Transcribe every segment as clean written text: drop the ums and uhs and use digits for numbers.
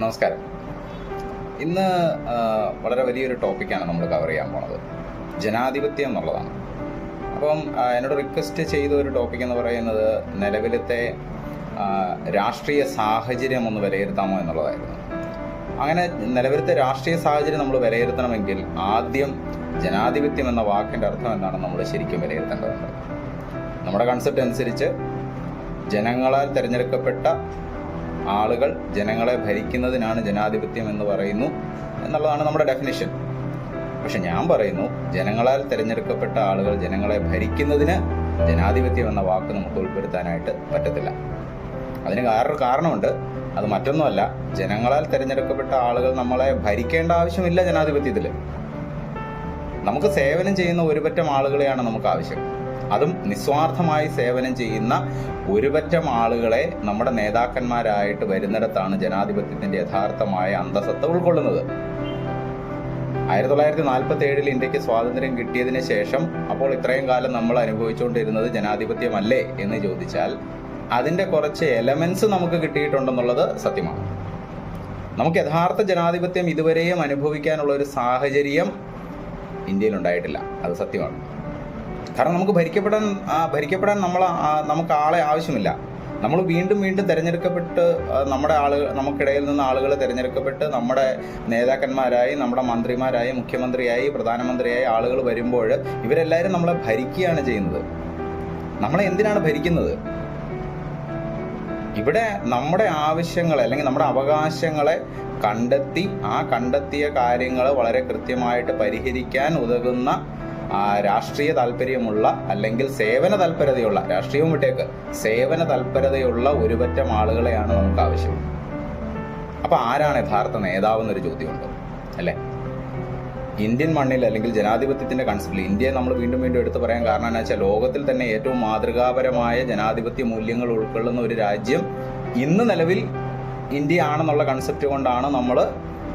നമസ്കാരം. ഇന്ന് വളരെ വലിയൊരു ടോപ്പിക്കാണ് നമ്മൾ കവർ ചെയ്യാൻ പോണത്. ജനാധിപത്യം എന്നുള്ളതാണ്. അപ്പം എന്നോട് റിക്വസ്റ്റ് ചെയ്ത ഒരു ടോപ്പിക് എന്ന് പറയുന്നത് നിലവിലത്തെ രാഷ്ട്രീയ സാഹചര്യം ഒന്ന് വിലയിരുത്താമോ എന്നുള്ളതായിരുന്നു. അങ്ങനെ നിലവിലത്തെ രാഷ്ട്രീയ സാഹചര്യം നമ്മൾ വിലയിരുത്തണമെങ്കിൽ ആദ്യം ജനാധിപത്യം എന്ന വാക്കിൻ്റെ അർത്ഥം എന്താണെന്ന് നമ്മൾ ശരിക്കും വിലയിരുത്തേണ്ടതുണ്ട്. നമ്മുടെ കൺസെപ്റ്റ് അനുസരിച്ച് ജനങ്ങളാൽ തിരഞ്ഞെടുക്കപ്പെട്ട ആളുകൾ ജനങ്ങളെ ഭരിക്കുന്നതിനാണ് ജനാധിപത്യം എന്ന് പറയുന്നു എന്നുള്ളതാണ് നമ്മുടെ ഡെഫിനിഷൻ. പക്ഷെ ഞാൻ പറയുന്നു, ജനങ്ങളാൽ തിരഞ്ഞെടുക്കപ്പെട്ട ആളുകൾ ജനങ്ങളെ ഭരിക്കുന്നതിന് ജനാധിപത്യം എന്ന വാക്ക് നമുക്ക് ഉൾപ്പെടുത്താനായിട്ട് പറ്റത്തില്ല. അതിന് കാരണമുണ്ട്. അത് മറ്റൊന്നുമല്ല, ജനങ്ങളാൽ തിരഞ്ഞെടുക്കപ്പെട്ട ആളുകൾ നമ്മളെ ഭരിക്കേണ്ട ആവശ്യമില്ല ജനാധിപത്യത്തിൽ. നമുക്ക് സേവനം ചെയ്യുന്ന ഒരുപറ്റം ആളുകളെയാണ് നമുക്ക് ആവശ്യം. അതും നിസ്വാർത്ഥമായി സേവനം ചെയ്യുന്ന ഒരുപറ്റം ആളുകളെ നമ്മുടെ നേതാക്കന്മാരായിട്ട് വരുന്നിടത്താണ് ജനാധിപത്യത്തിന്റെ യഥാർത്ഥമായ അന്തസത്ത ഉൾക്കൊള്ളുന്നത്. 1947 ഇന്ത്യക്ക് സ്വാതന്ത്ര്യം കിട്ടിയതിന് ശേഷം അപ്പോൾ ഇത്രയും കാലം നമ്മൾ അനുഭവിച്ചുകൊണ്ടിരുന്നത് ജനാധിപത്യമല്ലേ എന്ന് ചോദിച്ചാൽ അതിൻ്റെ കുറച്ച് എലമെന്റ്സ് നമുക്ക് കിട്ടിയിട്ടുണ്ടെന്നുള്ളത് സത്യമാണ്. നമുക്ക് യഥാർത്ഥ ജനാധിപത്യം ഇതുവരെയും അനുഭവിക്കാനുള്ള ഒരു സാഹചര്യം ഇന്ത്യയിൽ ഉണ്ടായിട്ടില്ല. അത് സത്യമാണ്. കാരണം നമുക്ക് ഭരിക്കപ്പെടാൻ നമുക്ക് ആളെ ആവശ്യമില്ല. നമ്മൾ വീണ്ടും തിരഞ്ഞെടുക്കപ്പെട്ട് നമുക്കിടയിൽ നിന്ന് ആളുകൾ തിരഞ്ഞെടുക്കപ്പെട്ട് നമ്മുടെ നേതാക്കന്മാരായി, നമ്മുടെ മന്ത്രിമാരായി, മുഖ്യമന്ത്രിയായി, പ്രധാനമന്ത്രിയായി ആളുകൾ വരുമ്പോൾ ഇവരെല്ലാവരും നമ്മളെ ഭരിക്കുകയാണ് ചെയ്യുന്നത്. നമ്മളെ എന്തിനാണ് ഭരിക്കുന്നത്? ഇവിടെ നമ്മുടെ ആവശ്യങ്ങൾ അല്ലെങ്കിൽ നമ്മുടെ അവകാശങ്ങളെ കണ്ടെത്തി ആ കണ്ടെത്തിയ കാര്യങ്ങൾ വളരെ കൃത്യമായിട്ട് പരിഹരിക്കാൻ ഉതകുന്ന രാഷ്ട്രീയ താല്പര്യമുള്ള അല്ലെങ്കിൽ സേവന തൽപരതയുള്ള, രാഷ്ട്രീയവും വിട്ടേക്ക്, സേവന തൽപരതയുള്ള ഒരുപറ്റം ആളുകളെയാണ് നമുക്ക് ആവശ്യം. അപ്പൊ ആരാണ് യഥാർത്ഥ നേതാവ് എന്നൊരു ചോദ്യമുണ്ട് അല്ലേ? ഇന്ത്യൻ മണ്ണിൽ അല്ലെങ്കിൽ ജനാധിപത്യത്തിന്റെ കൺസെപ്റ്റിൽ ഇന്ത്യയെ നമ്മൾ വീണ്ടും എടുത്തു പറയാൻ കാരണം എന്ന് വെച്ചാൽ ലോകത്തിൽ തന്നെ ഏറ്റവും മാതൃകാപരമായ ജനാധിപത്യ മൂല്യങ്ങൾ ഉൾക്കൊള്ളുന്ന ഒരു രാജ്യം ഇന്ന് നിലവിൽ ഇന്ത്യ ആണെന്നുള്ള കൺസെപ്റ്റ് കൊണ്ടാണ് നമ്മൾ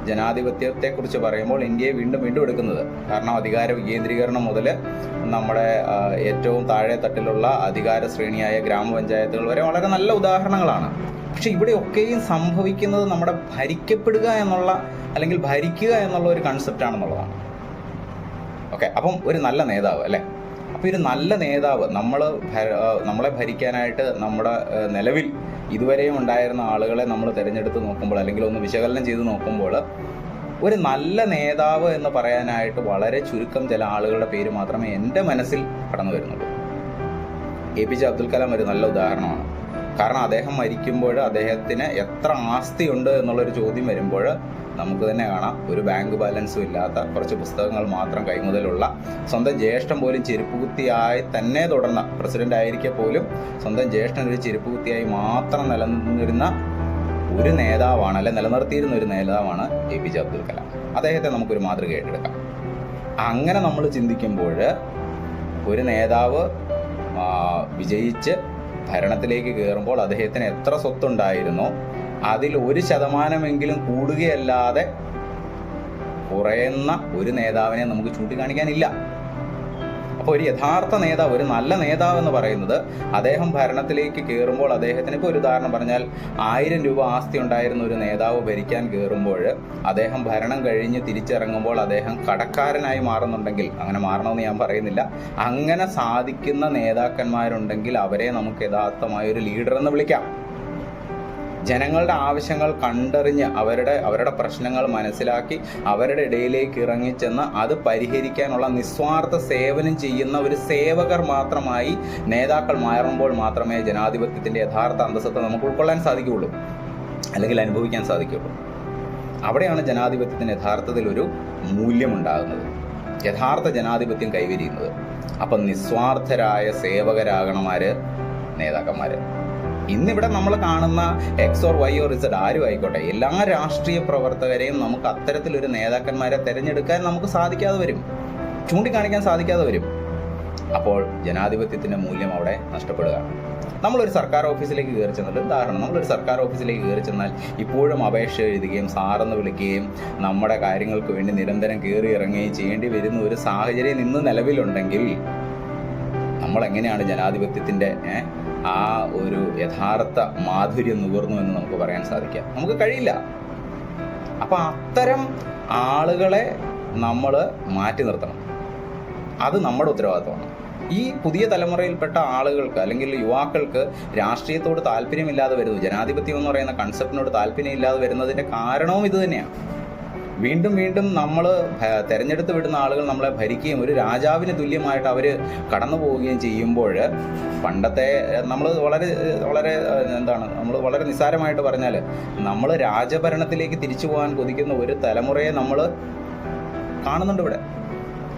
ജനാധിപത്യത്തെക്കുറിച്ച് പറയുമ്പോൾ ഇന്ത്യയെ വീണ്ടും എടുക്കുന്നത്. കാരണം അധികാര വികേന്ദ്രീകരണം മുതൽ നമ്മുടെ ഏറ്റവും താഴെ തട്ടിലുള്ള അധികാര ശ്രേണിയായ ഗ്രാമപഞ്ചായത്തുകൾ വരെ വളരെ നല്ല ഉദാഹരണങ്ങളാണ്. പക്ഷെ ഇവിടെയൊക്കെയും സംഭവിക്കുന്നത് നമ്മുടെ ഭരിക്കപ്പെടുക എന്നുള്ള അല്ലെങ്കിൽ ഭരിക്കുക എന്നുള്ള ഒരു കൺസെപ്റ്റ് ആണെന്നുള്ളതാണ്. ഓക്കെ, അപ്പം ഒരു നല്ല നേതാവ് അല്ലേ? അപ്പോൾ ഒരു നല്ല നേതാവ് നമ്മളെ ഭരിക്കാനായിട്ട് നമ്മുടെ നിലവിൽ ഇതുവരെയും ഉണ്ടായിരുന്ന ആളുകളെ നമ്മൾ തിരഞ്ഞെടുത്ത് നോക്കുമ്പോൾ അല്ലെങ്കിൽ ഒന്ന് വിശകലനം ചെയ്ത് നോക്കുമ്പോൾ ഒരു നല്ല നേതാവ് എന്ന് പറയാനായിട്ട് വളരെ ചുരുക്കം ചില ആളുകളുടെ പേര് മാത്രമേ എൻ്റെ മനസ്സിൽ കടന്നു വരുന്നുള്ളൂ. APJ അബ്ദുൽ കലാം ഒരു നല്ല ഉദാഹരണമാണ്. കാരണം അദ്ദേഹം മരിക്കുമ്പോൾ അദ്ദേഹത്തിന് എത്ര ആസ്തിയുണ്ട് എന്നുള്ളൊരു ചോദ്യം വരുമ്പോൾ നമുക്ക് തന്നെ കാണാം, ഒരു ബാങ്ക് ബാലൻസും ഇല്ലാത്ത, കുറച്ച് പുസ്തകങ്ങൾ മാത്രം കൈമുതലുള്ള, സ്വന്തം ജ്യേഷ്ഠൻ പോലും ചെരുപ്പുകുത്തിയായി തന്നെ തുടർന്ന, പ്രസിഡന്റ് ആയിരിക്കെ പോലും സ്വന്തം ജ്യേഷ്ഠൻ ഒരു ചെരുപ്പുകുത്തിയായി മാത്രം നിലനിന്നിരുന്ന ഒരു നേതാവാണ്, അല്ലെ നിലനിർത്തിയിരുന്ന ഒരു നേതാവാണ് APJ അബ്ദുൽ കലാം. അദ്ദേഹത്തെ നമുക്കൊരു മാതൃകയായിട്ട് എടുക്കാം. അങ്ങനെ നമ്മൾ ചിന്തിക്കുമ്പോൾ ഒരു നേതാവ് വിജയിച്ച് ഭരണത്തിലേക്ക് കയറുമ്പോൾ അദ്ദേഹത്തിന് എത്ര സ്വത്തുണ്ടായിരുന്നോ അതിൽ 1% കൂടുകയല്ലാതെ കുറയുന്ന ഒരു നേതാവിനെ നമുക്ക് ചൂണ്ടിക്കാണിക്കാനില്ല. അപ്പോൾ ഒരു യഥാർത്ഥ നേതാവ്, ഒരു നല്ല നേതാവ് എന്ന് പറയുന്നത് അദ്ദേഹം ഭരണത്തിലേക്ക് കയറുമ്പോൾ അദ്ദേഹത്തിന്, ഇപ്പോൾ ഒരു ഉദാഹരണം പറഞ്ഞാൽ 1000 രൂപ ആസ്തി ഉണ്ടായിരുന്ന ഒരു നേതാവ് ഭരിക്കാൻ കയറുമ്പോൾ അദ്ദേഹം ഭരണം കഴിഞ്ഞ് തിരിച്ചിറങ്ങുമ്പോൾ അദ്ദേഹം കടക്കാരനായി മാറുന്നുണ്ടെങ്കിൽ, അങ്ങനെ മാറണമെന്ന് ഞാൻ പറയുന്നില്ല, അങ്ങനെ സാധിക്കുന്ന നേതാക്കന്മാരുണ്ടെങ്കിൽ അവരെ നമുക്ക് യഥാർത്ഥമായ ഒരു ലീഡർ എന്ന് വിളിക്കാം. ജനങ്ങളുടെ ആവശ്യങ്ങൾ കണ്ടറിഞ്ഞ് അവരുടെ പ്രശ്നങ്ങൾ മനസ്സിലാക്കി അവരുടെ ഇടയിലേക്ക് ഇറങ്ങിച്ചെന്ന് അത് പരിഹരിക്കാനുള്ള നിസ്വാർത്ഥ സേവനം ചെയ്യുന്ന ഒരു സേവകർ മാത്രമായി നേതാക്കൾ മാറുമ്പോൾ മാത്രമേ ജനാധിപത്യത്തിന്റെ യഥാർത്ഥ അന്തസത്ത നമുക്ക് ഉൾക്കൊള്ളാൻ സാധിക്കുകയുള്ളൂ, അല്ലെങ്കിൽ അനുഭവിക്കാൻ സാധിക്കുകയുള്ളൂ. അവിടെയാണ് ജനാധിപത്യത്തിന് യഥാർത്ഥത്തിൽ ഒരു മൂല്യമുണ്ടാകുന്നത്, യഥാർത്ഥ ജനാധിപത്യം കൈവരിയുന്നത്. അപ്പം നിസ്വാർത്ഥരായ സേവകരാകണം നേതാക്കന്മാര്. ഇന്നിവിടെ നമ്മൾ കാണുന്ന X or Y or Z ആരും ആയിക്കോട്ടെ, എല്ലാ രാഷ്ട്രീയ പ്രവർത്തകരെയും നമുക്ക് അത്തരത്തിലൊരു നേതാക്കന്മാരെ തിരഞ്ഞെടുക്കാൻ നമുക്ക് സാധിക്കാതെ വരും, ചൂണ്ടിക്കാണിക്കാൻ സാധിക്കാതെ വരും. അപ്പോൾ ജനാധിപത്യത്തിൻ്റെ മൂല്യം അവിടെ നഷ്ടപ്പെടുകയാണ്. നമ്മളൊരു സർക്കാർ ഓഫീസിലേക്ക് കയറി ചെന്നിട്ട്, ഉദാഹരണം, നമ്മളൊരു സർക്കാർ ഓഫീസിലേക്ക് കയറി ചെന്നാൽ ഇപ്പോഴും അപേക്ഷ എഴുതുകയും സാറെന്ന് വിളിക്കുകയും നമ്മുടെ കാര്യങ്ങൾക്ക് വേണ്ടി നിരന്തരം കയറി ഇറങ്ങുകയും ചെയ്യേണ്ടി വരുന്ന ഒരു സാഹചര്യം ഇന്ന് നിലവിലുണ്ടെങ്കിൽ നമ്മളെങ്ങനെയാണ് ജനാധിപത്യത്തിൻ്റെ ആ ഒരു യഥാർത്ഥ മാധുര്യം നുകർന്നു എന്ന് നമുക്ക് പറയാൻ സാധിക്കാം? നമുക്ക് കഴിയില്ല. അപ്പം അത്തരം ആളുകളെ നമ്മൾ മാറ്റി നിർത്തണം. അത് നമ്മുടെ ഉത്തരവാദിത്വമാണ്. ഈ പുതിയ തലമുറയിൽപ്പെട്ട ആളുകൾക്ക് അല്ലെങ്കിൽ യുവാക്കൾക്ക് രാഷ്ട്രീയത്തോട് താല്പര്യമില്ലാതെ വരുന്നു, ജനാധിപത്യം എന്ന് പറയുന്ന കൺസെപ്റ്റിനോട് താല്പര്യമില്ലാതെ വരുന്നതിൻ്റെ കാരണവും ഇത് തന്നെയാണ്. വീണ്ടും വീണ്ടും നമ്മൾ തിരഞ്ഞെടുത്ത് വിടുന്ന ആളുകൾ നമ്മളെ ഭരിക്കുകയും ഒരു രാജാവിന് തുല്യമായിട്ട് അവർ കടന്നു പോവുകയും ചെയ്യുമ്പോൾ പണ്ടത്തെ നമ്മൾ വളരെ നമ്മൾ വളരെ നിസ്സാരമായിട്ട് പറഞ്ഞാൽ നമ്മൾ രാജഭരണത്തിലേക്ക് തിരിച്ചു പോകാൻ കൊതിക്കുന്ന ഒരു തലമുറയെ നമ്മൾ കാണുന്നുണ്ട് ഇവിടെ.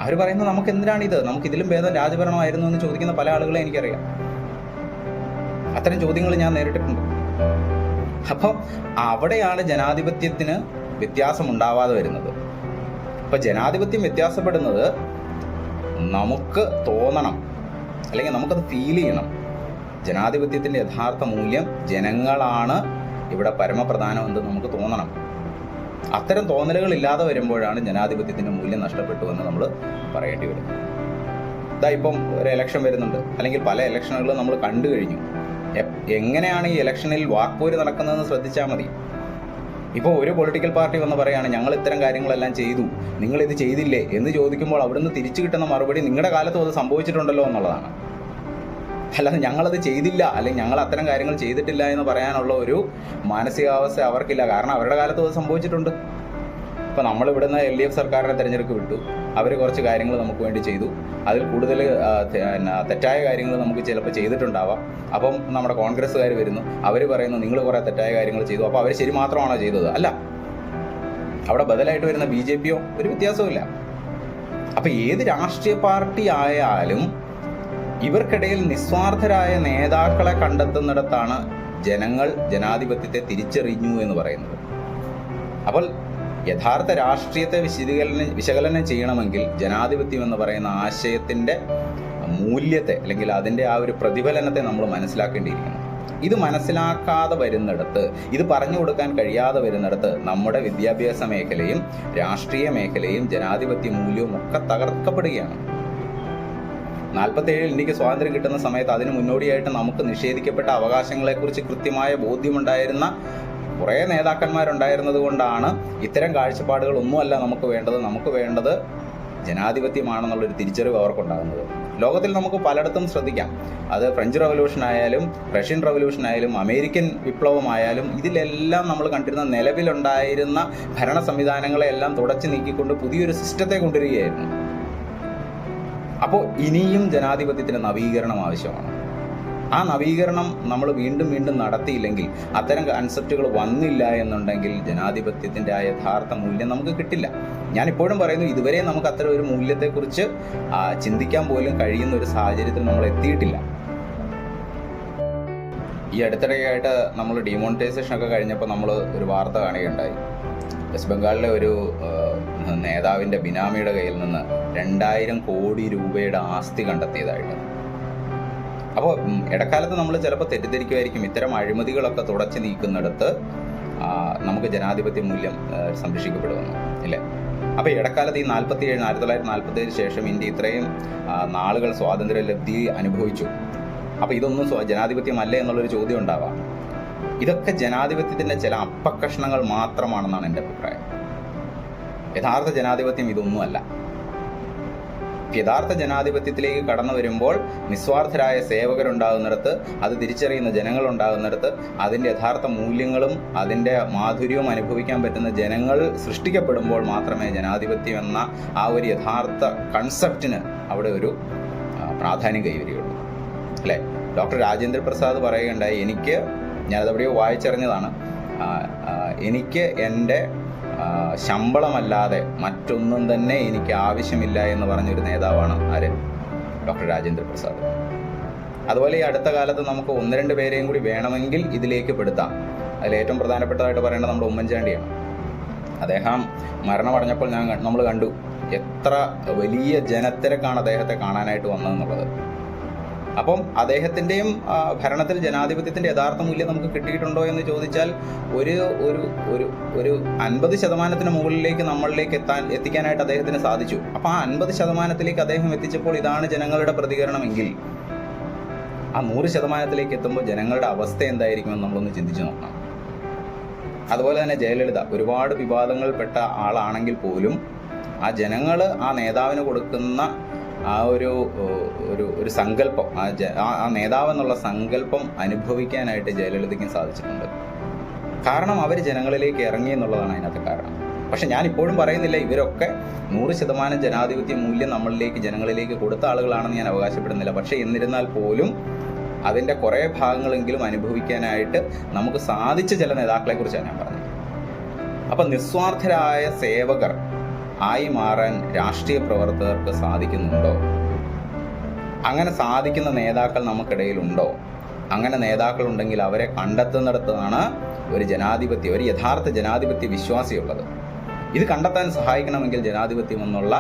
അവർ പറയുന്നത് നമുക്ക് എന്തിനാണിത്, നമുക്ക് ഇതിലും ഭേദം രാജഭരണമായിരുന്നു എന്ന് ചോദിക്കുന്ന പല ആളുകളെ എനിക്കറിയാം. അത്തരം ചോദ്യങ്ങൾ ഞാൻ നേരിട്ടിട്ടുണ്ട്. അപ്പം അവിടെയാണ് ജനാധിപത്യത്തിന് വ്യത്യാസം ഉണ്ടാവാതെ വരുന്നത്. ഇപ്പം ജനാധിപത്യം വ്യത്യാസപ്പെടുന്നത് നമുക്ക് തോന്നണം, അല്ലെങ്കിൽ നമുക്കത് ഫീൽ ചെയ്യണം. ജനാധിപത്യത്തിൻ്റെ യഥാർത്ഥ മൂല്യം ജനങ്ങളാണ് ഇവിടെ പരമപ്രധാനമെന്ന് നമുക്ക് തോന്നണം. അത്തരം തോന്നലുകൾ ഇല്ലാതെ വരുമ്പോഴാണ് ജനാധിപത്യത്തിൻ്റെ മൂല്യം നഷ്ടപ്പെട്ടു എന്ന് നമ്മൾ പറയേണ്ടി വരുന്നത്. ഇപ്പം ഒരു ഇലക്ഷൻ വരുന്നുണ്ട്, അല്ലെങ്കിൽ പല ഇലക്ഷനുകളും നമ്മൾ കണ്ടു കഴിഞ്ഞു. എങ്ങനെയാണ് ഈ ഇലക്ഷനിൽ വാക്പോര് നടക്കുന്നതെന്ന് ശ്രദ്ധിച്ചാൽ മതി. ഇപ്പോൾ ഒരു പൊളിറ്റിക്കൽ പാർട്ടി വന്ന് പറയുകയാണ് ഞങ്ങൾ ഇത്തരം കാര്യങ്ങളെല്ലാം ചെയ്തു, നിങ്ങളിത് ചെയ്തില്ലേ എന്ന് ചോദിക്കുമ്പോൾ അവിടുന്ന് തിരിച്ചു കിട്ടുന്ന മറുപടി നിങ്ങളുടെ കാലത്തും അത് സംഭവിച്ചിട്ടുണ്ടല്ലോ എന്നുള്ളതാണ്. അല്ലാതെ ഞങ്ങളത് ചെയ്തില്ല, അല്ലെങ്കിൽ ഞങ്ങൾ അത്തരം കാര്യങ്ങൾ ചെയ്തിട്ടില്ല എന്ന് പറയാനുള്ള ഒരു മാനസികാവസ്ഥ അവർക്കില്ല. കാരണം അവരുടെ കാലത്തും അത് സംഭവിച്ചിട്ടുണ്ട്. ഇപ്പോൾ നമ്മളിവിടുന്ന് LDF സർക്കാരിനെ തിരഞ്ഞെടുപ്പ് വിട്ടു, അവർ കുറച്ച് കാര്യങ്ങൾ നമുക്ക് വേണ്ടി ചെയ്തു, അതിൽ കൂടുതൽ തെറ്റായ കാര്യങ്ങൾ നമുക്ക് ചിലപ്പോൾ ചെയ്തിട്ടുണ്ടാവാം. അപ്പം നമ്മുടെ കോൺഗ്രസ്സുകാർ വരുന്നു, അവർ പറയുന്നു നിങ്ങൾ കുറേ തെറ്റായ കാര്യങ്ങൾ ചെയ്തു, അപ്പോൾ അവർ ശരി മാത്രമാണോ ചെയ്തത്? അല്ല. അവിടെ ബദലായിട്ട് വരുന്ന BJPയോ ഒരു വ്യത്യാസവുമില്ല. അപ്പോൾ ഏത് രാഷ്ട്രീയ പാർട്ടി ആയാലും ഇവർക്കിടയിൽ നിസ്വാർത്ഥരായ നേതാക്കളെ കണ്ടെത്തുന്നിടത്താണ് ജനങ്ങൾ ജനാധിപത്യത്തെ തിരിച്ചറിഞ്ഞു എന്ന് പറയുന്നത്. അപ്പോൾ യഥാർത്ഥ രാഷ്ട്രീയത്തെ വിശകലനം ചെയ്യണമെങ്കിൽ ജനാധിപത്യം എന്ന് പറയുന്ന ആശയത്തിൻ്റെ മൂല്യത്തെ, അല്ലെങ്കിൽ അതിൻ്റെ ആ ഒരു പ്രതിഫലനത്തെ നമ്മൾ മനസ്സിലാക്കേണ്ടിയിരിക്കുന്നു. ഇത് മനസ്സിലാക്കാതെ വരുന്നിടത്ത്, ഇത് പറഞ്ഞു കൊടുക്കാൻ കഴിയാതെ വരുന്നിടത്ത് നമ്മുടെ വിദ്യാഭ്യാസ മേഖലയും രാഷ്ട്രീയ മേഖലയും ജനാധിപത്യ മൂല്യവും ഒക്കെ തകർക്കപ്പെടുകയാണ്. 47 ഇന്ത്യക്ക് സ്വാതന്ത്ര്യം കിട്ടുന്ന സമയത്ത് അതിന് മുന്നോടിയായിട്ട് നമുക്ക് നിഷേധിക്കപ്പെട്ട അവകാശങ്ങളെക്കുറിച്ച് കൃത്യമായ ബോധ്യമുണ്ടായിരുന്ന കുറേ നേതാക്കന്മാരുണ്ടായിരുന്നത് കൊണ്ടാണ് ഇത്തരം കാഴ്ചപ്പാടുകളൊന്നുമല്ല നമുക്ക് വേണ്ടത്, നമുക്ക് വേണ്ടത് ജനാധിപത്യമാണെന്നുള്ളൊരു തിരിച്ചറിവ് അവർക്കുണ്ടാകുന്നത്. ലോകത്തിൽ നമുക്ക് പലയിടത്തും ശ്രദ്ധിക്കാം, അത് ഫ്രഞ്ച് റവല്യൂഷൻ ആയാലും റഷ്യൻ റവല്യൂഷൻ ആയാലും അമേരിക്കൻ വിപ്ലവമായാലും ഇതിലെല്ലാം നമ്മൾ കണ്ടിരുന്ന നിലവിലുണ്ടായിരുന്ന ഭരണ സംവിധാനങ്ങളെല്ലാം തുടച്ചു നീക്കിക്കൊണ്ട് പുതിയൊരു സിസ്റ്റത്തെ കൊണ്ടുവരികയായിരുന്നു. അപ്പോൾ ഇനിയും ജനാധിപത്യത്തിന് നവീകരണം ആവശ്യമാണ്. ആ നവീകരണം നമ്മൾ വീണ്ടും വീണ്ടും നടത്തിയില്ലെങ്കിൽ, അത്തരം കൺസെപ്റ്റുകൾ വന്നില്ല എന്നുണ്ടെങ്കിൽ ജനാധിപത്യത്തിൻ്റെ ആ യഥാർത്ഥ മൂല്യം നമുക്ക് കിട്ടില്ല. ഞാനിപ്പോഴും പറയുന്നു, ഇതുവരെ നമുക്ക് അത്തരം ഒരു മൂല്യത്തെക്കുറിച്ച് ചിന്തിക്കാൻ പോലും കഴിയുന്ന ഒരു സാഹചര്യത്തിൽ നമ്മൾ എത്തിയിട്ടില്ല. ഈ അടുത്തിടെയായിട്ട് നമ്മൾ ഡിമോണിറ്റൈസേഷൻ ഒക്കെ കഴിഞ്ഞപ്പോൾ നമ്മൾ ഒരു വാർത്ത കാണുകയുണ്ടായി. വെസ്റ്റ് ബംഗാളിലെ ഒരു നേതാവിൻ്റെ ബിനാമിയുടെ കയ്യിൽ നിന്ന് 2000 കോടി രൂപയുടെ ആസ്തി കണ്ടെത്തിയതായിട്ട്. അപ്പോൾ ഇടക്കാലത്ത് നമ്മൾ ചിലപ്പോൾ തെറ്റിദ്ധരിക്കുമായിരിക്കും, ഇത്തരം അഴിമതികളൊക്കെ തുടച്ചു നീക്കുന്നിടത്ത് നമുക്ക് ജനാധിപത്യ മൂല്യം സംരക്ഷിക്കപ്പെടുമെന്ന്, ഇല്ലേ? അപ്പോൾ ഇടക്കാലത്ത് ഈ 1947 ശേഷം ഇന്ത്യ ഇത്രയും നാളുകൾ സ്വാതന്ത്ര്യ ലബ്ധി അനുഭവിച്ചു. അപ്പോൾ ഇതൊന്നും ജനാധിപത്യമല്ല എന്നുള്ളൊരു ചോദ്യം ഉണ്ടാവാം. ഇതൊക്കെ ജനാധിപത്യത്തിൻ്റെ ചില അപ്പക്കഷ്ണങ്ങൾ മാത്രമാണെന്നാണ് എൻ്റെ അഭിപ്രായം. യഥാർത്ഥ ജനാധിപത്യം ഇതൊന്നുമല്ല. യഥാർത്ഥ ജനാധിപത്യത്തിലേക്ക് കടന്നു വരുമ്പോൾ നിസ്വാർത്ഥരായ സേവകരുണ്ടാകുന്നിടത്ത്, അത് തിരിച്ചറിയുന്ന ജനങ്ങളുണ്ടാകുന്നിടത്ത്, അതിൻ്റെ യഥാർത്ഥ മൂല്യങ്ങളും അതിൻ്റെ മാധുര്യവും അനുഭവിക്കാൻ പറ്റുന്ന ജനങ്ങൾ സൃഷ്ടിക്കപ്പെടുമ്പോൾ മാത്രമേ ജനാധിപത്യം എന്ന ആ ഒരു യഥാർത്ഥ കൺസെപ്റ്റിന് അവിടെ ഒരു പ്രാധാന്യം കൈവരികയുള്ളൂ, അല്ലേ? ഡോക്ടർ രാജേന്ദ്ര പ്രസാദ് പറയുകയുണ്ടായി, ഞാനതെവിടെയോ വായിച്ചറിഞ്ഞതാണ്, എനിക്ക് എൻ്റെ ശമ്പളമല്ലാതെ മറ്റൊന്നും തന്നെ എനിക്ക് ആവശ്യമില്ല എന്ന് പറഞ്ഞൊരു നേതാവാണ് ഡോക്ടർ രാജേന്ദ്ര പ്രസാദ്. അതുപോലെ ഈ അടുത്ത കാലത്ത് നമുക്ക് 1-2 പേരെയും കൂടി വേണമെങ്കിൽ ഇതിലേക്ക് പെടുത്താം. അതിലേറ്റവും പ്രധാനപ്പെട്ടതായിട്ട് പറയേണ്ടത് നമ്മുടെ ഉമ്മൻചാണ്ടിയാണ്. അദ്ദേഹം മരണമടഞ്ഞപ്പോൾ നമ്മൾ കണ്ടു എത്ര വലിയ ജനത്തിരക്കാണ് അദ്ദേഹത്തെ കാണാനായിട്ട് വന്നതെന്നുള്ളത്. അപ്പം അദ്ദേഹത്തിൻ്റെയും ഭരണത്തിൽ ജനാധിപത്യത്തിൻ്റെ യഥാർത്ഥ മൂല്യം നമുക്ക് കിട്ടിയിട്ടുണ്ടോ എന്ന് ചോദിച്ചാൽ ഒരു 50% മുകളിലേക്ക് നമ്മളിലേക്ക് എത്തിക്കാനായിട്ട് അദ്ദേഹത്തിന് സാധിച്ചു. അപ്പോൾ ആ 50% അദ്ദേഹം എത്തിച്ചപ്പോൾ ഇതാണ് ജനങ്ങളുടെ പ്രതികരണമെങ്കിൽ, ആ 100% എത്തുമ്പോൾ ജനങ്ങളുടെ അവസ്ഥ എന്തായിരിക്കുമെന്ന് നമ്മളൊന്ന് ചിന്തിച്ചു നോക്കണം. അതുപോലെ തന്നെ ജയലളിത ഒരുപാട് വിവാദങ്ങളിൽപ്പെട്ട ആളാണെങ്കിൽ പോലും ആ ജനങ്ങൾ ആ നേതാവിന് കൊടുക്കുന്ന ആ ഒരു സങ്കല്പം, ആ നേതാവ് എന്നുള്ള സങ്കല്പം അനുഭവിക്കാനായിട്ട് ജയലളിതയ്ക്കും സാധിച്ചിട്ടുണ്ട്. കാരണം അവർ ജനങ്ങളിലേക്ക് ഇറങ്ങി എന്നുള്ളതാണ് അതിനകത്ത് കാരണം. പക്ഷെ ഞാൻ ഇപ്പോഴും പറയുന്നില്ല ഇവരൊക്കെ 100% ജനാധിപത്യ മൂല്യം നമ്മളിലേക്ക്, ജനങ്ങളിലേക്ക് കൊടുത്ത ആളുകളാണെന്ന് ഞാൻ അവകാശപ്പെടുന്നില്ല. പക്ഷെ എന്നിരുന്നാൽ പോലും അതിൻ്റെ കുറേ ഭാഗങ്ങളെങ്കിലും അനുഭവിക്കാനായിട്ട് നമുക്ക് സാധിച്ച ചില നേതാക്കളെ കുറിച്ചാണ് ഞാൻ പറഞ്ഞത്. അപ്പം നിസ്വാർത്ഥരായ സേവകർ ആയി മാറാൻ രാഷ്ട്രീയ പ്രവർത്തകർക്ക് സാധിക്കുന്നുണ്ടോ? അങ്ങനെ സാധിക്കുന്ന നേതാക്കൾ നമുക്കിടയിലുണ്ടോ? അങ്ങനെ നേതാക്കളുണ്ടെങ്കിൽ അവരെ കണ്ടെത്തുന്നിടത്താണ് ഒരു യഥാർത്ഥ ജനാധിപത്യ വിശ്വാസിയുള്ളത്. ഇത് കണ്ടെത്താൻ സഹായിക്കണമെങ്കിൽ ജനാധിപത്യം എന്നുള്ള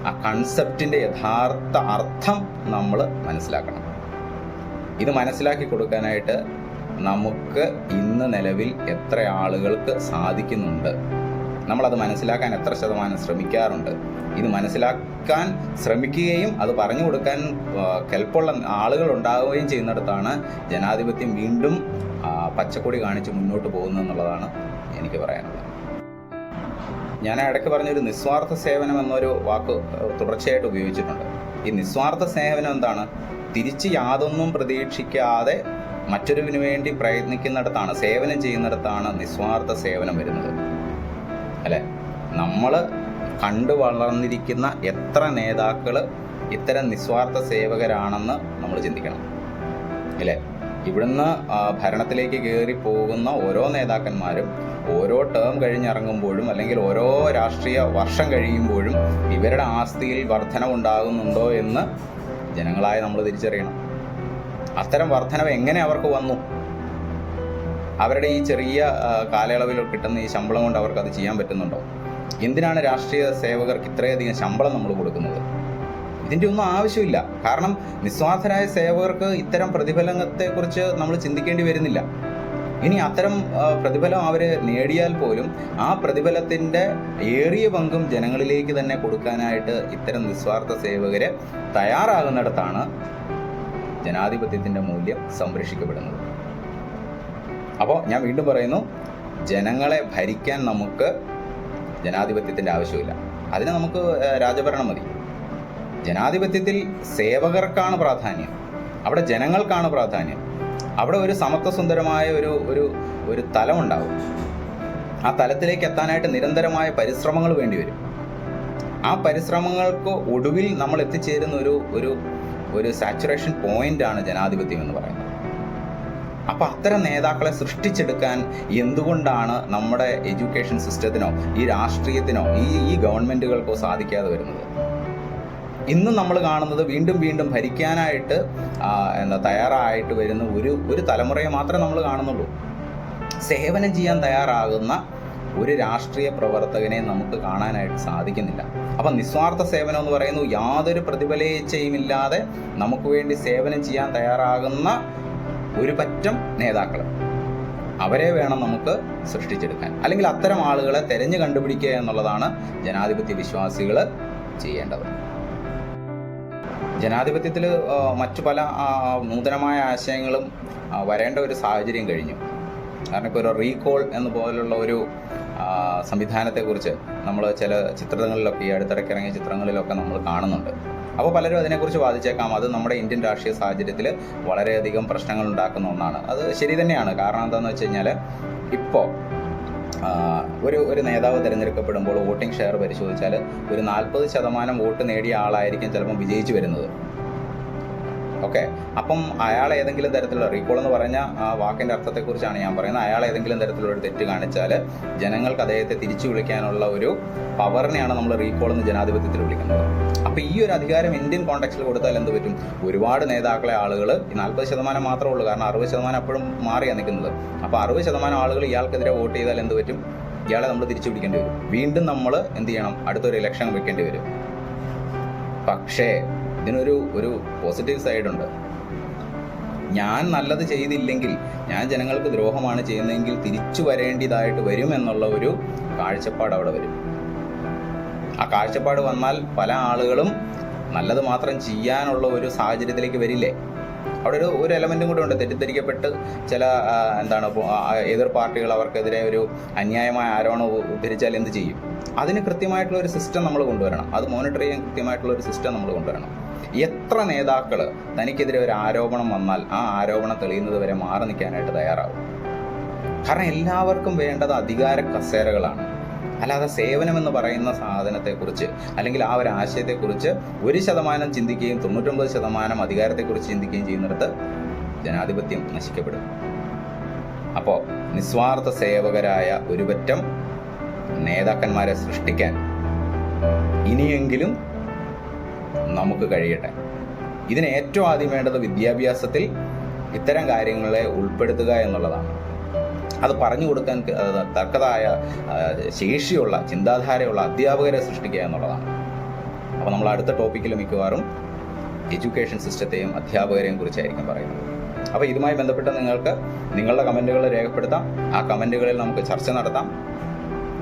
ആ കൺസെപ്റ്റിൻ്റെ യഥാർത്ഥ അർത്ഥം നമ്മൾ മനസ്സിലാക്കണം. ഇത് മനസ്സിലാക്കി കൊടുക്കാനായിട്ട് നമുക്ക് ഇന്ന് നിലവിൽ എത്ര ആളുകൾക്ക് സാധിക്കുന്നുണ്ട്? നമ്മളത് മനസ്സിലാക്കാൻ എത്ര ശതമാനം ശ്രമിക്കാറുണ്ട്? ഇത് മനസ്സിലാക്കാൻ ശ്രമിക്കുകയും അത് പറഞ്ഞു കൊടുക്കാൻ കെൽപ്പുള്ള ആളുകൾ ഉണ്ടാവുകയും ചെയ്യുന്നിടത്താണ് ജനാധിപത്യം വീണ്ടും പച്ചക്കൊടി കാണിച്ച് മുന്നോട്ട് പോകുന്നതെന്നുള്ളതാണ് എനിക്ക് പറയാനുള്ളത്. ഞാൻ ഇടയ്ക്ക് പറഞ്ഞൊരു നിസ്വാർത്ഥ സേവനം എന്നൊരു വാക്ക് തുടർച്ചയായിട്ട് ഉപയോഗിച്ചിട്ടുണ്ട്. ഈ നിസ്വാർത്ഥ സേവനം എന്താണ്? തിരിച്ച് യാതൊന്നും പ്രതീക്ഷിക്കാതെ മറ്റൊരുവിന് വേണ്ടി പ്രയത്നിക്കുന്നിടത്താണ്, സേവനം ചെയ്യുന്നിടത്താണ് നിസ്വാർത്ഥ സേവനം വരുന്നത്, അല്ലേ? നമ്മൾ കണ്ടു വളർന്നിരിക്കുന്ന എത്ര നേതാക്കൾ ഇത്തരം നിസ്വാർത്ഥ സേവകരാണെന്ന് നമ്മൾ ചിന്തിക്കണം, അല്ലേ? ഇവിടുന്ന് ഭരണത്തിലേക്ക് കയറി പോകുന്ന ഓരോ നേതാക്കന്മാരും ഓരോ ടേം കഴിഞ്ഞിറങ്ങുമ്പോഴും അല്ലെങ്കിൽ ഓരോ രാഷ്ട്രീയ വർഷം കഴിയുമ്പോഴും ഇവരുടെ ആസ്തിയിൽ വർധനവുണ്ടാകുന്നുണ്ടോ എന്ന് ജനങ്ങളായ നമ്മൾ തിരിച്ചറിയണം. അത്തരം വർധനവ് എങ്ങനെ അവർക്ക് വന്നു? അവരുടെ ഈ ചെറിയ കാലയളവിൽ കിട്ടുന്ന ഈ ശമ്പളം കൊണ്ട് അവർക്ക് അത് ചെയ്യാൻ പറ്റുന്നുണ്ടോ? എന്തിനാണ് രാഷ്ട്രീയ സേവകർക്ക് ഇത്രയധികം ശമ്പളം നമ്മൾ കൊടുക്കുന്നത്? ഇതിൻ്റെ ഒന്നും ആവശ്യമില്ല. കാരണം നിസ്വാർത്ഥരായ സേവകർക്ക് ഇത്തരം പ്രതിഫലത്തെക്കുറിച്ച് നമ്മൾ ചിന്തിക്കേണ്ടി വരുന്നില്ല. ഇനി അത്തരം പ്രതിഫലം അവർ നേടിയാൽ പോലും ആ പ്രതിഫലത്തിൻ്റെ ഏറിയ പങ്കും ജനങ്ങളിലേക്ക് തന്നെ കൊടുക്കാനായിട്ട് ഇത്തരം നിസ്വാർത്ഥ സേവകരെ തയ്യാറാകുന്നിടത്താണ് ജനാധിപത്യത്തിൻ്റെ മൂല്യം സംരക്ഷിക്കപ്പെടുന്നത്. അപ്പോൾ ഞാൻ വീണ്ടും പറയുന്നു, ജനങ്ങളെ ഭരിക്കാൻ നമുക്ക് ജനാധിപത്യത്തിൻ്റെ ആവശ്യമില്ല. അതിന് നമുക്ക് രാജഭരണം മതി. ജനാധിപത്യത്തിൽ സേവകർക്കാണ് പ്രാധാന്യം, അവിടെ ജനങ്ങൾക്കാണ് പ്രാധാന്യം. അവിടെ ഒരു സമത്വസുന്ദരമായ ഒരു തലമുണ്ടാവും. ആ തലത്തിലേക്ക് എത്താനായിട്ട് നിരന്തരമായ പരിശ്രമങ്ങൾ വേണ്ടിവരും. ആ പരിശ്രമങ്ങൾക്ക് ഒടുവിൽ നമ്മൾ എത്തിച്ചേരുന്ന ഒരു സാച്ചുറേഷൻ പോയിൻ്റാണ് ജനാധിപത്യം എന്ന് പറയുന്നത്. അപ്പോൾ അത്തരം നേതാക്കളെ സൃഷ്ടിച്ചെടുക്കാൻ എന്തുകൊണ്ടാണ് നമ്മുടെ എഡ്യൂക്കേഷൻ സിസ്റ്റത്തിനോ ഈ രാഷ്ട്രീയത്തിനോ ഈ ഗവൺമെൻറ്റുകൾക്കോ സാധിക്കാതെ വരുന്നത്? ഇന്നും നമ്മൾ കാണുന്നത് വീണ്ടും ഭരിക്കാനായിട്ട് തയ്യാറായിട്ട് വരുന്ന ഒരു തലമുറയെ മാത്രമേ നമ്മൾ കാണുന്നുള്ളൂ. സേവനം ചെയ്യാൻ തയ്യാറാകുന്ന ഒരു രാഷ്ട്രീയ പ്രവർത്തകനെ നമുക്ക് കാണാനായിട്ട് സാധിക്കുന്നില്ല. അപ്പം നിസ്വാർത്ഥ സേവനം എന്ന് പറയുന്നത് യാതൊരു പ്രതിഫലേച്ഛയുമില്ലാതെ നമുക്ക് വേണ്ടി സേവനം ചെയ്യാൻ തയ്യാറാകുന്ന ഒരു പറ്റം നേതാക്കൾ, അവരെ വേണം നമുക്ക് സൃഷ്ടിച്ചെടുക്കാൻ. അല്ലെങ്കിൽ അത്തരം ആളുകളെ തെരഞ്ഞു കണ്ടുപിടിക്കുക എന്നുള്ളതാണ് ജനാധിപത്യ വിശ്വാസികൾ ചെയ്യേണ്ടത്. ജനാധിപത്യത്തിൽ മറ്റു പല നൂതനമായ ആശയങ്ങളും വരേണ്ട ഒരു സാഹചര്യം കഴിഞ്ഞു. കാരണം ഇപ്പോൾ ഒരു റീകോൾ എന്ന പോലുള്ള ഒരു സംവിധാനത്തെക്കുറിച്ച് നമ്മൾ ചില ചിത്രങ്ങളിലൊക്കെ, ഈ അടുത്തിടയ്ക്ക് ഇറങ്ങിയ ചിത്രങ്ങളിലൊക്കെ നമ്മൾ കാണുന്നുണ്ട്. അപ്പോൾ പലരും അതിനെക്കുറിച്ച് വാദിച്ചേക്കാം, അത് നമ്മുടെ ഇന്ത്യൻ രാഷ്ട്രീയ സാഹചര്യത്തിൽ വളരെയധികം പ്രശ്നങ്ങൾ ഉണ്ടാക്കുന്ന ഒന്നാണ്. അത് ശരി തന്നെയാണ്. കാരണം എന്താണെന്ന് വെച്ച് കഴിഞ്ഞാൽ, ഇപ്പോൾ ഒരു നേതാവ് തിരഞ്ഞെടുക്കപ്പെടുമ്പോൾ വോട്ടിംഗ് ഷെയർ പരിശോധിച്ചാൽ ഒരു 40% വോട്ട് നേടിയ ആളായിരിക്കും ചിലപ്പോൾ വിജയിച്ചു വരുന്നത്. ഓക്കെ, അപ്പം അയാൾ ഏതെങ്കിലും തരത്തിലുള്ള, റീകോൾ എന്ന് പറഞ്ഞ ആ വാക്കിൻ്റെ അർത്ഥത്തെക്കുറിച്ചാണ് ഞാൻ പറയുന്നത്, അയാൾ ഏതെങ്കിലും തരത്തിലുള്ള ഒരു തെറ്റ് കാണിച്ചാൽ ജനങ്ങൾക്ക് അദ്ദേഹത്തെ തിരിച്ചു വിളിക്കാനുള്ള ഒരു പവറിനെയാണ് നമ്മൾ റീകോൾ എന്ന് ജനാധിപത്യത്തിൽ വിളിക്കുന്നത്. അപ്പോൾ ഈ ഒരു അധികാരം ഇന്ത്യൻ കോണ്ടെക്സ്റ്റിൽ കൊടുത്താൽ എന്ത് പറ്റും? ഒരുപാട് നേതാക്കളെ ആളുകൾ, ഈ 40% മാത്രമേ ഉള്ളൂ, കാരണം 60% അപ്പോഴും മാറിയാണ് നിൽക്കുന്നത്. അപ്പോൾ 60% ആളുകൾ ഇയാൾക്കെതിരെ വോട്ട് ചെയ്താൽ എന്ത് പറ്റും? ഇയാളെ നമ്മൾ തിരിച്ചു പിടിക്കേണ്ടി വരും. വീണ്ടും നമ്മൾ എന്ത് ചെയ്യണം? അടുത്തൊരു ഇലക്ഷൻ വെക്കേണ്ടി വരും. പക്ഷേ ഇതിനൊരു പോസിറ്റീവ് സൈഡുണ്ട്. ഞാൻ നല്ലത് ചെയ്തില്ലെങ്കിൽ, ഞാൻ ജനങ്ങൾക്ക് ദ്രോഹമാണ് ചെയ്യുന്നതെങ്കിൽ തിരിച്ചു വരേണ്ടതായിട്ട് വരും എന്നുള്ള ഒരു കാഴ്ചപ്പാട് അവിടെ വരും. ആ കാഴ്ചപ്പാട് വന്നാൽ പല ആളുകളും നല്ലത് മാത്രം ചെയ്യാനുള്ള ഒരു സാഹചര്യത്തിലേക്ക് വരില്ലേ? അവിടെ ഒരു എലമെൻറ്റും കൂടെ ഉണ്ട്. തെറ്റിദ്ധരിക്കപ്പെട്ട് ചില എതിർ പാർട്ടികൾ അവർക്കെതിരെ ഒരു അന്യായമായ ആരോപണം ഉദ്ധരിച്ചാൽ എന്ത് ചെയ്യും? അതിന് കൃത്യമായിട്ടുള്ള ഒരു സിസ്റ്റം നമ്മൾ കൊണ്ടുവരണം. അത് മോണിറ്റർ ചെയ്യാൻ കൃത്യമായിട്ടുള്ള ഒരു സിസ്റ്റം നമ്മൾ കൊണ്ടുവരണം. എത്ര നേതാക്കൾ തനിക്കെതിരെ ഒരു ആരോപണം വന്നാൽ ആ ആരോപണം തെളിയുന്നത് വരെ മാറി നിൽക്കാനായിട്ട് തയ്യാറാവും? കാരണം എല്ലാവർക്കും വേണ്ടത് അധികാര കസേരകളാണ്. അല്ലാതെ സേവനമെന്ന് പറയുന്ന സാധനത്തെക്കുറിച്ച് അല്ലെങ്കിൽ ആ ഒരു ആശയത്തെക്കുറിച്ച് 1% ചിന്തിക്കുകയും 99% അധികാരത്തെക്കുറിച്ച് ചിന്തിക്കുകയും ചെയ്യുന്നിടത്ത് ജനാധിപത്യം നശിക്കപ്പെടും. അപ്പോൾ നിസ്വാർത്ഥ സേവകരായ ഒരുപറ്റം നേതാക്കന്മാരെ സൃഷ്ടിക്കാൻ ഇനിയെങ്കിലും നമുക്ക് കഴിയട്ടെ. ഇതിന് ഏറ്റവും ആദ്യം വേണ്ടത് വിദ്യാഭ്യാസത്തിൽ ഇത്തരം കാര്യങ്ങളെ ഉൾപ്പെടുത്തുക എന്നുള്ളതാണ്. അത് പറഞ്ഞു കൊടുക്കാൻ തക്കതായ ശേഷിയുള്ള ചിന്താധാരയുള്ള അധ്യാപകരെ സൃഷ്ടിക്കുക എന്നുള്ളതാണ്. അപ്പോൾ നമ്മൾ അടുത്ത ടോപ്പിക്കിൽ മിക്കവാറും എഡ്യൂക്കേഷൻ സിസ്റ്റത്തെയും അധ്യാപകരെയും കുറിച്ചായിരിക്കും പറയുന്നത്. അപ്പോൾ ഇതുമായി ബന്ധപ്പെട്ട് നിങ്ങൾക്ക് നിങ്ങളുടെ കമൻറ്റുകൾ രേഖപ്പെടുത്താം. ആ കമൻറ്റുകളിൽ നമുക്ക് ചർച്ച നടത്താം.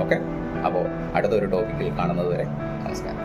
ഓക്കെ, അപ്പോൾ അടുത്തൊരു ടോപ്പിക്കിൽ കാണുന്നത് വരെ നമസ്കാരം.